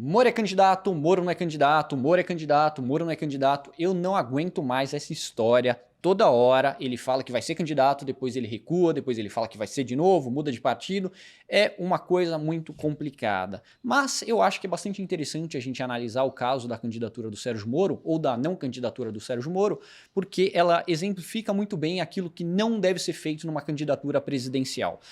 Moro é candidato, Moro não é candidato, Moro é candidato, Moro não é candidato. Eu não aguento mais essa história. Toda hora ele fala que vai ser candidato, depois ele recua, depois ele fala que vai ser de novo, muda de partido. É uma coisa muito complicada. Mas eu acho que é bastante interessante a gente analisar o caso da candidatura do Sérgio Moro, ou da não candidatura do Sérgio Moro, porque ela exemplifica muito bem aquilo que não deve ser feito numa candidatura presidencial.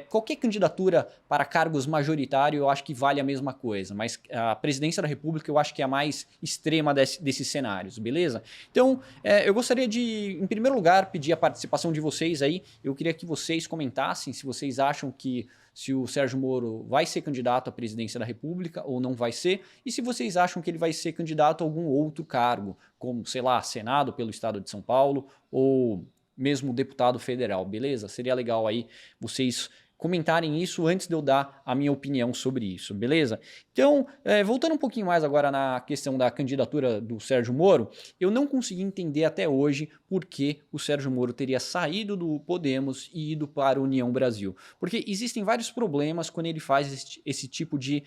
Qualquer candidatura para cargos majoritários eu acho que vale a mesma coisa, mas a presidência da República eu acho que é a mais extrema desses cenários, beleza? Então, eu gostaria de, em primeiro lugar, pedir a participação de vocês aí. Eu queria que vocês comentassem se vocês acham que se o Sérgio Moro vai ser candidato à presidência da República ou não vai ser, e se vocês acham que ele vai ser candidato a algum outro cargo, como, sei lá, Senado pelo estado de São Paulo ou mesmo deputado federal, beleza? Seria legal aí vocês comentarem isso antes de eu dar a minha opinião sobre isso, beleza? Então, voltando um pouquinho mais agora na questão da candidatura do Sérgio Moro, eu não consegui entender até hoje por que o Sérgio Moro teria saído do Podemos e ido para a União Brasil. Porque existem vários problemas quando ele faz esse tipo de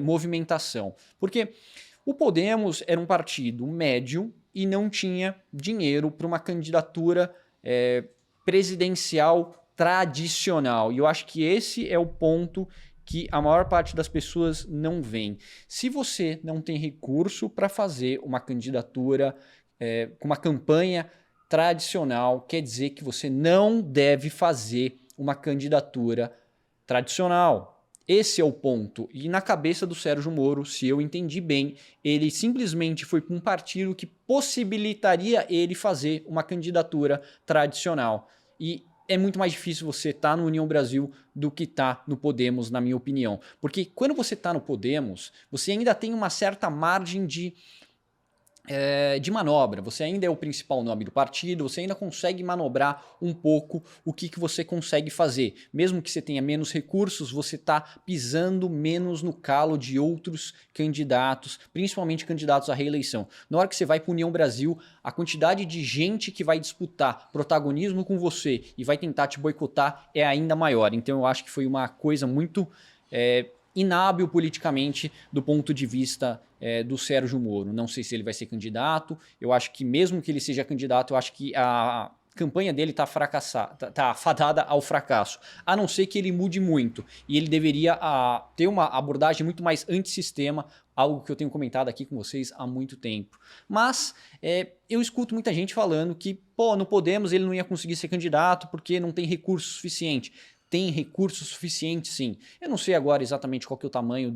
movimentação. Porque o Podemos era um partido médio e não tinha dinheiro para uma candidatura presidencial tradicional. E eu acho que esse é o ponto que a maior parte das pessoas não vê. Se você não tem recurso para fazer uma candidatura com uma campanha tradicional, quer dizer que você não deve fazer uma candidatura tradicional. Esse é o ponto. E na cabeça do Sérgio Moro, se eu entendi bem, ele simplesmente foi para um partido que possibilitaria ele fazer uma candidatura tradicional. E é muito mais difícil você estar no União Brasil do que estar no Podemos, na minha opinião. Porque quando você está no Podemos, você ainda tem uma certa margem de manobra, você ainda é o principal nome do partido, você ainda consegue manobrar um pouco o que você consegue fazer. Mesmo que você tenha menos recursos, você está pisando menos no calo de outros candidatos, principalmente candidatos à reeleição. Na hora que você vai para a União Brasil, a quantidade de gente que vai disputar protagonismo com você e vai tentar te boicotar é ainda maior. Então eu acho que foi uma coisa muito inábil politicamente do ponto de vista do Sérgio Moro. Não sei se ele vai ser candidato, eu acho que mesmo que ele seja candidato, eu acho que a campanha dele está fadada ao fracasso, a não ser que ele mude muito, e ele deveria ter uma abordagem muito mais antissistema, algo que eu tenho comentado aqui com vocês há muito tempo. Mas eu escuto muita gente falando que, no Podemos ele não ia conseguir ser candidato porque não tem recurso suficiente. Tem recurso suficiente, sim. Eu não sei agora exatamente qual que é o tamanho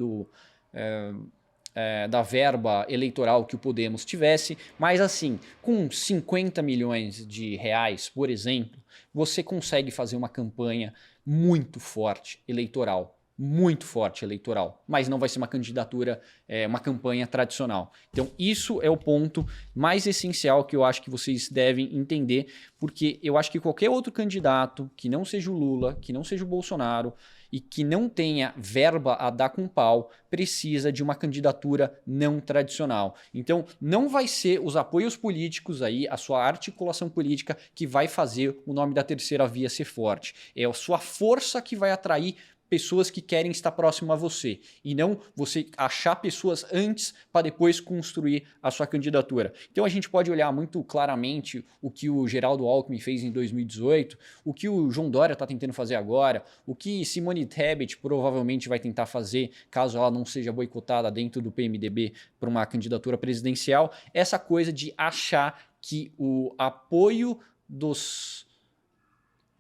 da verba eleitoral que o Podemos tivesse, mas assim, com 50 milhões de reais, por exemplo, você consegue fazer uma campanha muito forte eleitoral. Muito forte eleitoral, mas não vai ser uma candidatura, uma campanha tradicional. Então isso é o ponto mais essencial que eu acho que vocês devem entender, porque eu acho que qualquer outro candidato que não seja o Lula, que não seja o Bolsonaro e que não tenha verba a dar com pau, precisa de uma candidatura não tradicional. Então não vai ser os apoios políticos aí, a sua articulação política que vai fazer o nome da terceira via ser forte. É a sua força que vai atrair pessoas que querem estar próximo a você, e não você achar pessoas antes para depois construir a sua candidatura. Então a gente pode olhar muito claramente o que o Geraldo Alckmin fez em 2018, o que o João Dória está tentando fazer agora, o que Simone Tebet provavelmente vai tentar fazer caso ela não seja boicotada dentro do PMDB para uma candidatura presidencial. Essa coisa de achar que o apoio dos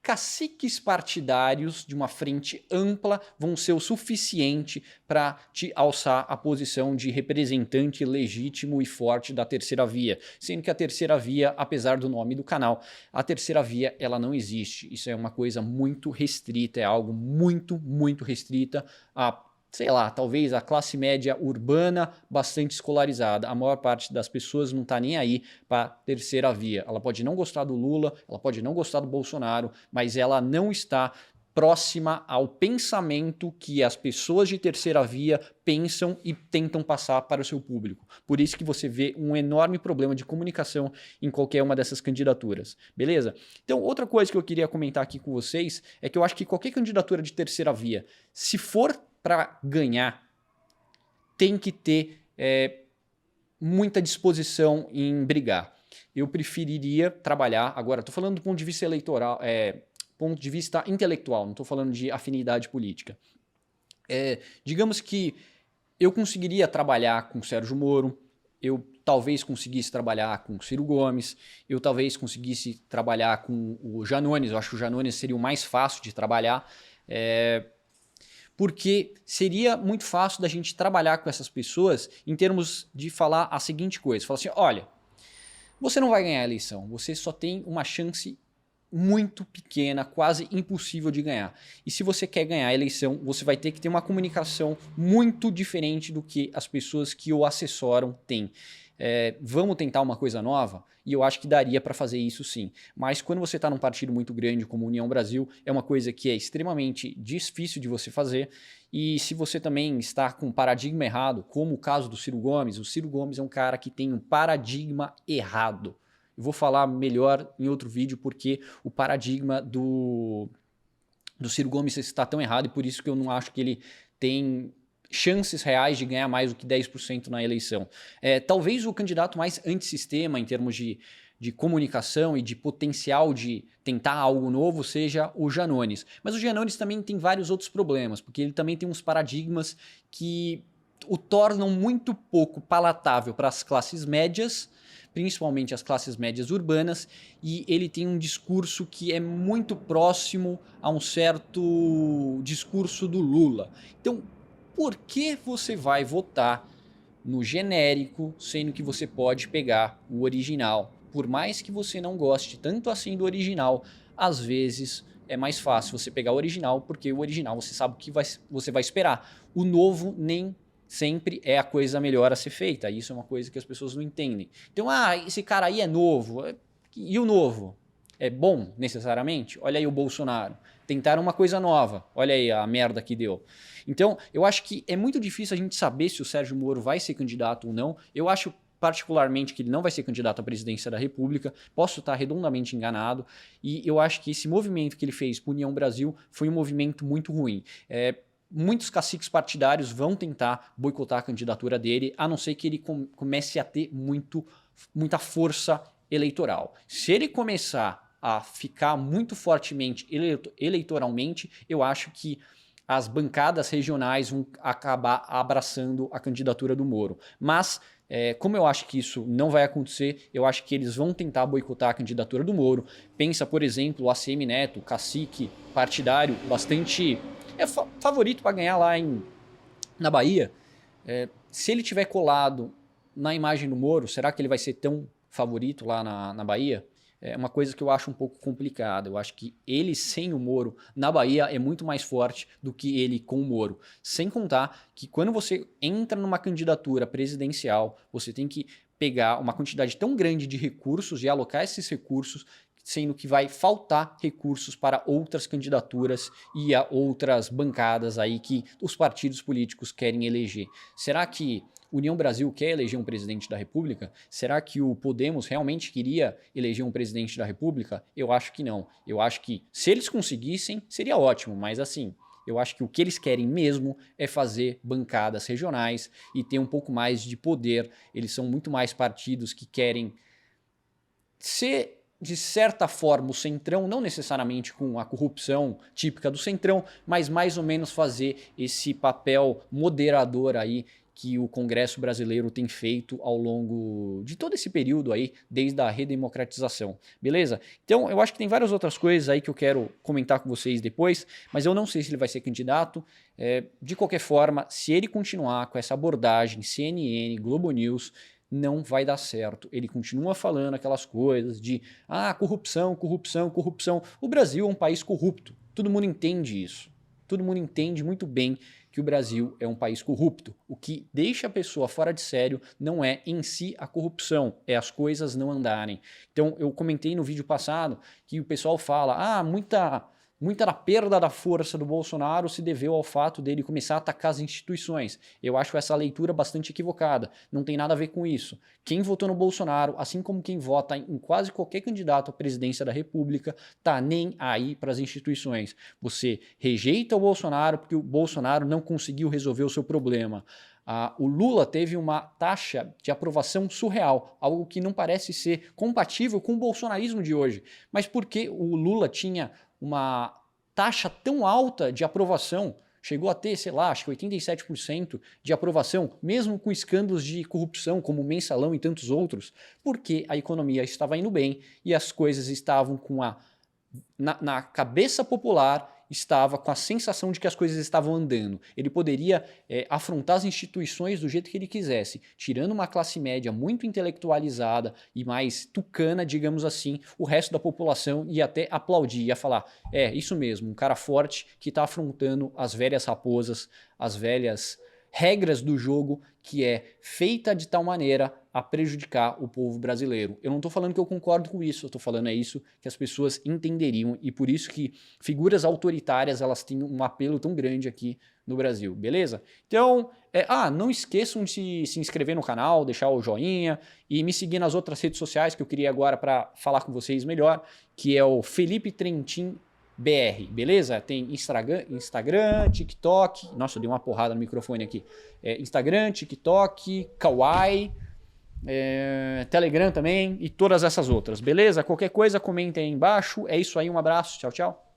caciques partidários de uma frente ampla vão ser o suficiente para te alçar a posição de representante legítimo e forte da terceira via, sendo que a terceira via, apesar do nome do canal, a terceira via ela não existe. Isso é uma coisa muito restrita, é algo muito, muito restrita a, sei lá, talvez a classe média urbana bastante escolarizada. A maior parte das pessoas não está nem aí para a terceira via. Ela pode não gostar do Lula, ela pode não gostar do Bolsonaro, mas ela não está próxima ao pensamento que as pessoas de terceira via pensam e tentam passar para o seu público. Por isso que você vê um enorme problema de comunicação em qualquer uma dessas candidaturas, beleza? Então, outra coisa que eu queria comentar aqui com vocês é que eu acho que qualquer candidatura de terceira via, se for para ganhar, tem que ter muita disposição em brigar. Eu preferiria trabalhar, agora estou falando do ponto de vista eleitoral, ponto de vista intelectual, não estou falando de afinidade política. Digamos que eu conseguiria trabalhar com Sérgio Moro, eu talvez conseguisse trabalhar com Ciro Gomes, eu talvez conseguisse trabalhar com o Janones, eu acho que o Janones seria o mais fácil de trabalhar, porque seria muito fácil da gente trabalhar com essas pessoas em termos de falar a seguinte coisa, falar assim, olha, você não vai ganhar a eleição, você só tem uma chance muito pequena, quase impossível de ganhar. E se você quer ganhar a eleição, você vai ter que ter uma comunicação muito diferente do que as pessoas que o assessoram têm. Vamos tentar uma coisa nova? E eu acho que daria para fazer isso sim. Mas quando você está num partido muito grande como União Brasil, é uma coisa que é extremamente difícil de você fazer. E se você também está com um paradigma errado, como o caso do Ciro Gomes, o Ciro Gomes é um cara que tem um paradigma errado. Eu vou falar melhor em outro vídeo porque o paradigma do Ciro Gomes está tão errado e por isso que eu não acho que ele tem chances reais de ganhar mais do que 10% na eleição. Talvez o candidato mais antissistema em termos de comunicação e de potencial de tentar algo novo seja o Janones. Mas o Janones também tem vários outros problemas, porque ele também tem uns paradigmas que o tornam muito pouco palatável para as classes médias, principalmente as classes médias urbanas, e ele tem um discurso que é muito próximo a um certo discurso do Lula. Então, por que você vai votar no genérico, sendo que você pode pegar o original? Por mais que você não goste tanto assim do original, às vezes é mais fácil você pegar o original, porque o original você sabe o que você vai esperar. O novo nem sempre é a coisa melhor a ser feita. Isso é uma coisa que as pessoas não entendem. Então, esse cara aí é novo. E o novo? É bom, necessariamente? Olha aí o Bolsonaro. Tentaram uma coisa nova. Olha aí a merda que deu. Então, eu acho que é muito difícil a gente saber se o Sérgio Moro vai ser candidato ou não. Eu acho particularmente que ele não vai ser candidato à presidência da República. Posso estar redondamente enganado. E eu acho que esse movimento que ele fez para União Brasil foi um movimento muito ruim. Muitos caciques partidários vão tentar boicotar a candidatura dele, a não ser que ele comece a ter muita força eleitoral. Se ele começar a ficar muito fortemente eleitoralmente, eu acho que as bancadas regionais vão acabar abraçando a candidatura do Moro. Mas, como eu acho que isso não vai acontecer, eu acho que eles vão tentar boicotar a candidatura do Moro. Pensa, por exemplo, o ACM Neto, cacique partidário bastante favorito para ganhar lá na Bahia. Se ele tiver colado na imagem do Moro, será que ele vai ser tão favorito lá na Bahia? É uma coisa que eu acho um pouco complicada. Eu acho que ele sem o Moro na Bahia é muito mais forte do que ele com o Moro. Sem contar que quando você entra numa candidatura presidencial, você tem que pegar uma quantidade tão grande de recursos e alocar esses recursos, sendo que vai faltar recursos para outras candidaturas e a outras bancadas aí que os partidos políticos querem eleger. Será que União Brasil quer eleger um presidente da República? Será que o Podemos realmente queria eleger um presidente da República? Eu acho que não. Eu acho que se eles conseguissem, seria ótimo, mas assim, eu acho que o que eles querem mesmo é fazer bancadas regionais e ter um pouco mais de poder. Eles são muito mais partidos que querem ser, de certa forma, o centrão, não necessariamente com a corrupção típica do centrão, mas mais ou menos fazer esse papel moderador aí que o Congresso brasileiro tem feito ao longo de todo esse período aí, desde a redemocratização, beleza? Então, eu acho que tem várias outras coisas aí que eu quero comentar com vocês depois, mas eu não sei se ele vai ser candidato. De qualquer forma, se ele continuar com essa abordagem CNN, Globo News, não vai dar certo. Ele continua falando aquelas coisas de corrupção, corrupção, corrupção. O Brasil é um país corrupto. Todo mundo entende isso. Todo mundo entende muito bem que o Brasil é um país corrupto. O que deixa a pessoa fora de sério não é em si a corrupção, é as coisas não andarem. Então, eu comentei no vídeo passado que o pessoal fala, muita da perda da força do Bolsonaro se deveu ao fato dele começar a atacar as instituições. Eu acho essa leitura bastante equivocada. Não tem nada a ver com isso. Quem votou no Bolsonaro, assim como quem vota em quase qualquer candidato à presidência da República, tá nem aí para as instituições. Você rejeita o Bolsonaro porque o Bolsonaro não conseguiu resolver o seu problema. O Lula teve uma taxa de aprovação surreal, algo que não parece ser compatível com o bolsonarismo de hoje. Mas por que o Lula tinha uma taxa tão alta de aprovação? Chegou a ter, sei lá, acho que 87% de aprovação, mesmo com escândalos de corrupção como o Mensalão e tantos outros, porque a economia estava indo bem e as coisas estavam na cabeça popular, estava com a sensação de que as coisas estavam andando. Ele poderia afrontar as instituições do jeito que ele quisesse, tirando uma classe média muito intelectualizada e mais tucana, digamos assim, o resto da população ia até aplaudir, ia falar, isso mesmo, um cara forte que está afrontando as velhas raposas, as velhas regras do jogo, que é feita de tal maneira a prejudicar o povo brasileiro. Eu não estou falando que eu concordo com isso, eu estou falando isso que as pessoas entenderiam e por isso que figuras autoritárias elas têm um apelo tão grande aqui no Brasil, beleza? Então, não esqueçam de se inscrever no canal, deixar o joinha e me seguir nas outras redes sociais que eu queria agora para falar com vocês melhor, que é o Felipe Trentin BR, beleza? Tem Instagram, TikTok, nossa, eu dei uma porrada no microfone aqui, Instagram, TikTok, Kawaii, Telegram também e todas essas outras, beleza? Qualquer coisa comenta aí embaixo, é isso aí, um abraço, tchau, tchau.